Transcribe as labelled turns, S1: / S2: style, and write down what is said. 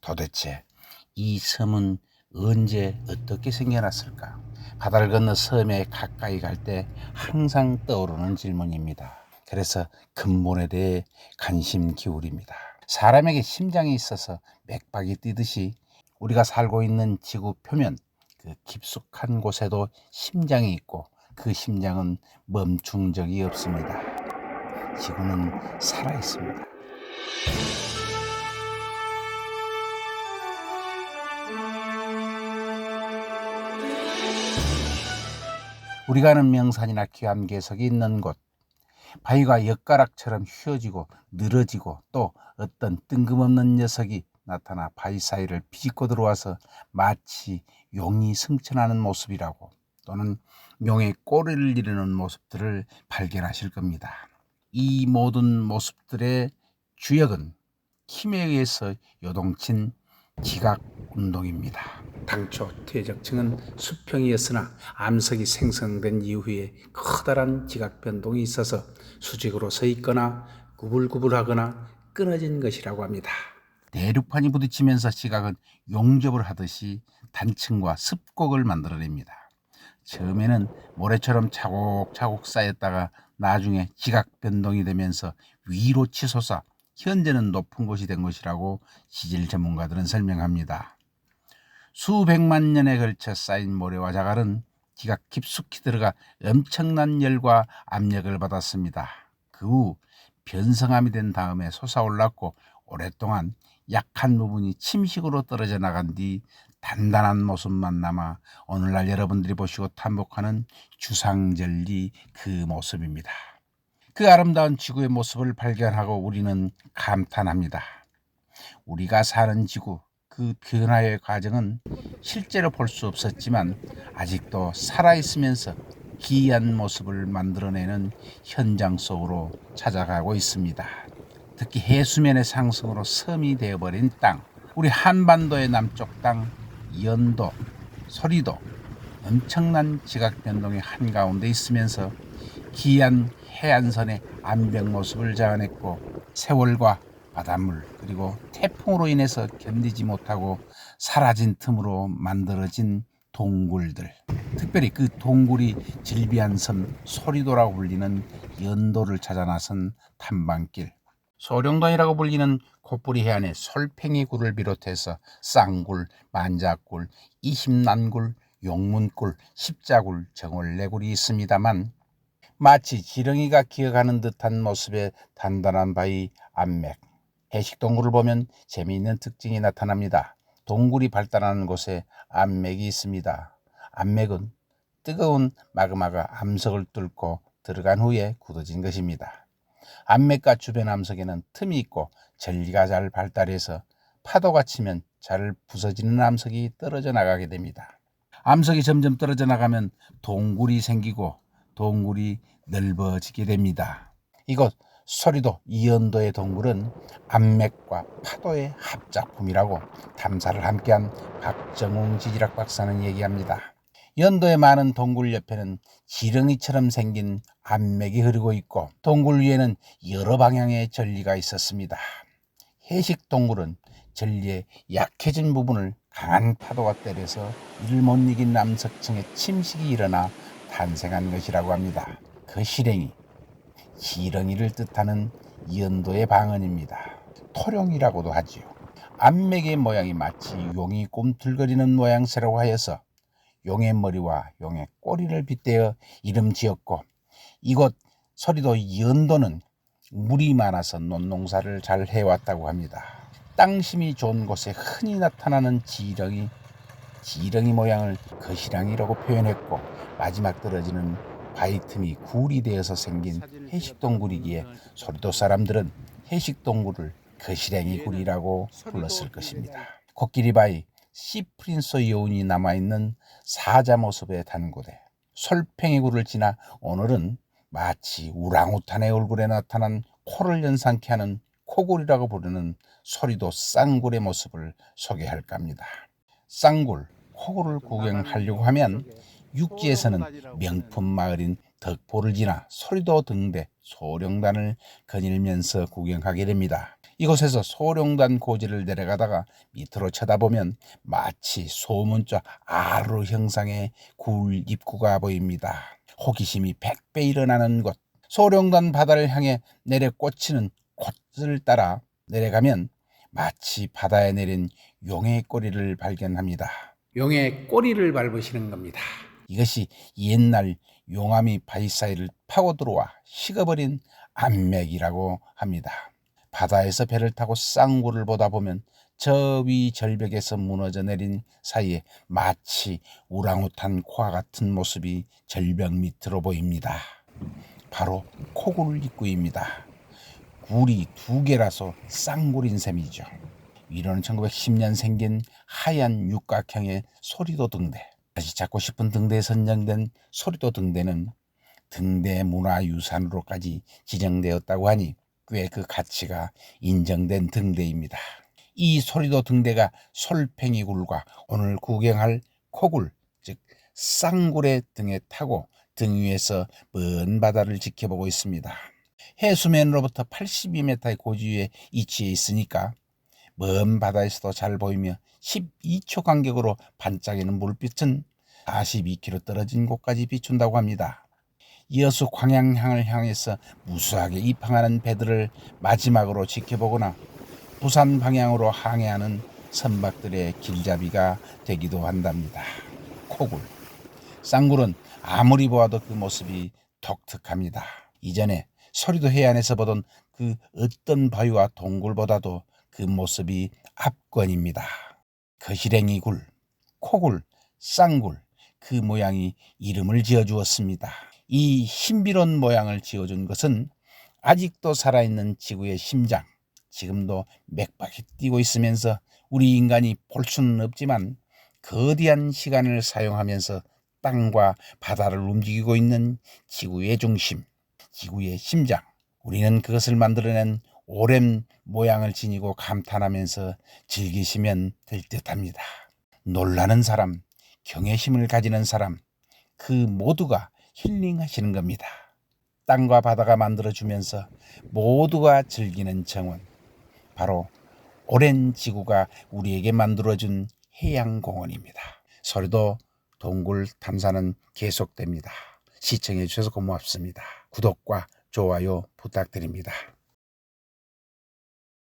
S1: 도대체 이 섬은 언제 어떻게 생겨났을까? 바다를 건너 섬에 가까이 갈 때 항상 떠오르는 질문입니다. 그래서 근본에 대해 관심 기울입니다. 사람에게 심장이 있어서 맥박이 뛰듯이 우리가 살고 있는 지구 표면 그 깊숙한 곳에도 심장이 있고 그 심장은 멈춘 적이 없습니다. 지구는 살아 있습니다. 우리가 아는 명산이나 귀한 개석이 있는 곳, 바위가 엿가락처럼 휘어지고 늘어지고 또 어떤 뜬금없는 녀석이 나타나 바위 사이를 비집고 들어와서 마치 용이 승천하는 모습이라고, 또는 용의 꼬리를 이루는 모습들을 발견하실 겁니다. 이 모든 모습들의 주역은 힘에 의해서 요동친 지각운동입니다. 당초 퇴적층은 수평이었으나 암석이 생성된 이후에 커다란 지각변동이 있어서 수직으로 서 있거나 구불구불하거나 끊어진 것이라고 합니다. 대륙판이 부딪히면서 지각은 용접을 하듯이 단층과 습곡을 만들어냅니다. 처음에는 모래처럼 차곡차곡 쌓였다가 나중에 지각변동이 되면서 위로 치솟아 현재는 높은 곳이 된 것이라고 지질 전문가들은 설명합니다. 수백만 년에 걸쳐 쌓인 모래와 자갈은 지각 깊숙이 들어가 엄청난 열과 압력을 받았습니다. 그 후 변성암이 된 다음에 솟아올랐고 오랫동안 약한 부분이 침식으로 떨어져 나간 뒤 단단한 모습만 남아 오늘날 여러분들이 보시고 탐복하는 주상절리 그 모습입니다. 그 아름다운 지구의 모습을 발견하고 우리는 감탄합니다. 우리가 사는 지구, 그 변화의 과정은 실제로 볼 수 없었지만 아직도 살아있으면서 기이한 모습을 만들어내는 현장 속으로 찾아가고 있습니다. 특히 해수면의 상승으로 섬이 되어버린 땅, 우리 한반도의 남쪽 땅, 연도, 소리도 엄청난 지각변동의 한가운데 있으면서 기이한 해안선의 암벽 모습을 자아냈고, 세월과 바닷물 그리고 태풍으로 인해서 견디지 못하고 사라진 틈으로 만들어진 동굴들, 특별히 그 동굴이 질비한 섬 소리도라고 불리는 연도를 찾아 나선 탐방길, 소룡도이라고 불리는 코뿌리 해안의 솔팽이 굴을 비롯해서 쌍굴, 만자굴, 이십난굴, 용문굴, 십자굴, 정월래굴이 있습니다만 마치 지렁이가 기어가는 듯한 모습의 단단한 바위 암맥, 해식동굴을 보면 재미있는 특징이 나타납니다. 동굴이 발달하는 곳에 암맥이 있습니다. 암맥은 뜨거운 마그마가 암석을 뚫고 들어간 후에 굳어진 것입니다. 암맥과 주변 암석에는 틈이 있고 전리가 잘 발달해서 파도가 치면 잘 부서지는 암석이 떨어져 나가게 됩니다. 암석이 점점 떨어져 나가면 동굴이 생기고 동굴이 넓어지게 됩니다. 이곳 소리도 이연도의 동굴은 암맥과 파도의 합작품이라고 탐사를 함께한 박정웅 지질학 박사는 얘기합니다. 연도의 많은 동굴 옆에는 지렁이처럼 생긴 암맥이 흐르고 있고 동굴 위에는 여러 방향의 전리가 있었습니다. 해식 동굴은 전리의 약해진 부분을 강한 파도가 때려서 이를 못 이긴 암석층의 침식이 일어나 탄생한 것이라고 합니다. 그 실행이 지렁이를 뜻하는 연도의 방언입니다. 토룡이라고도 하지요. 암맥의 모양이 마치 용이 꿈틀거리는 모양새라고 하여서 용의 머리와 용의 꼬리를 빗대어 이름 지었고, 이곳 소리도 연도는 물이 많아서 논농사를 잘 해왔다고 합니다. 땅심이 좋은 곳에 흔히 나타나는 지렁이 모양을 거시랑이라고 표현했고, 마지막 떨어지는 바위 틈이 굴이 되어서 생긴 해식동굴이기에 소리도 사람들은 해식동굴을 거시랭이 굴이라고 불렀을 것입니다. 코끼리 바위, 시프린소 여운이 남아있는 사자 모습의 단고대, 솔팽이 굴을 지나 오늘은 마치 우랑우탄의 얼굴에 나타난 코를 연상케 하는 코굴이라고 부르는 소리도 쌍굴의 모습을 소개할까 합니다. 쌍굴, 코굴을 구경하려고 하면 육지에서는 명품 마을인 덕포를 지나 소리도 등대, 소룡단을 거닐면서 구경하게 됩니다. 이곳에서 소룡단 고지를 내려가다가 밑으로 쳐다보면 마치 소문자 아르 형상의 굴 입구가 보입니다. 호기심이 100배 일어나는 곳, 소룡단 바다를 향해 내려 꽂히는 곳을 따라 내려가면 마치 바다에 내린 용의 꼬리를 발견합니다. 용의 꼬리를 밟으시는 겁니다. 이것이 옛날 용암이 바위 사이를 파고 들어와 식어버린 암맥이라고 합니다. 바다에서 배를 타고 쌍굴을 보다 보면 저 위 절벽에서 무너져 내린 사이에 마치 우랑우탄 코와 같은 모습이 절벽 밑으로 보입니다. 바로 코굴 입구입니다. 굴이 2개라서 쌍굴인 셈이죠. 위로는 1910년 생긴 하얀 육각형의 소리도 등대. 다시 잡고 싶은 등대에 선정된 소리도 등대는 등대 문화유산으로까지 지정되었다고 하니 꽤 그 가치가 인정된 등대입니다. 이 소리도 등대가 솔팽이 굴과 오늘 구경할 코굴, 즉 쌍굴의 등에 타고 등 위에서 먼 바다를 지켜보고 있습니다. 해수면으로부터 82m의 고지위에 위치해 있으니까 먼 바다에서도 잘 보이며 12초 간격으로 반짝이는 물빛은 42km 떨어진 곳까지 비춘다고 합니다. 여수 광양항을 향해서 무수하게 입항하는 배들을 마지막으로 지켜보거나 부산 방향으로 항해하는 선박들의 길잡이가 되기도 한답니다. 코굴, 쌍굴은 아무리 보아도 그 모습이 독특합니다. 이전에 서리도 해안에서 보던 그 어떤 바위와 동굴보다도 그 모습이 압권입니다. 거시랭이 굴, 코굴, 쌍굴, 그 모양이 이름을 지어주었습니다. 이 신비로운 모양을 지어준 것은 아직도 살아있는 지구의 심장, 지금도 맥박이 뛰고 있으면서 우리 인간이 볼 수는 없지만 거대한 시간을 사용하면서 땅과 바다를 움직이고 있는 지구의 중심, 지구의 심장. 우리는 그것을 만들어낸 오랜 모양을 지니고 감탄하면서 즐기시면 될 듯합니다. 놀라는 사람, 경외심을 가지는 사람, 그 모두가 힐링하시는 겁니다. 땅과 바다가 만들어주면서 모두가 즐기는 정원, 바로 오랜 지구가 우리에게 만들어준 해양공원입니다. 서리도 동굴 탐사는 계속됩니다. 시청해 주셔서 고맙습니다. 구독과 좋아요 부탁드립니다.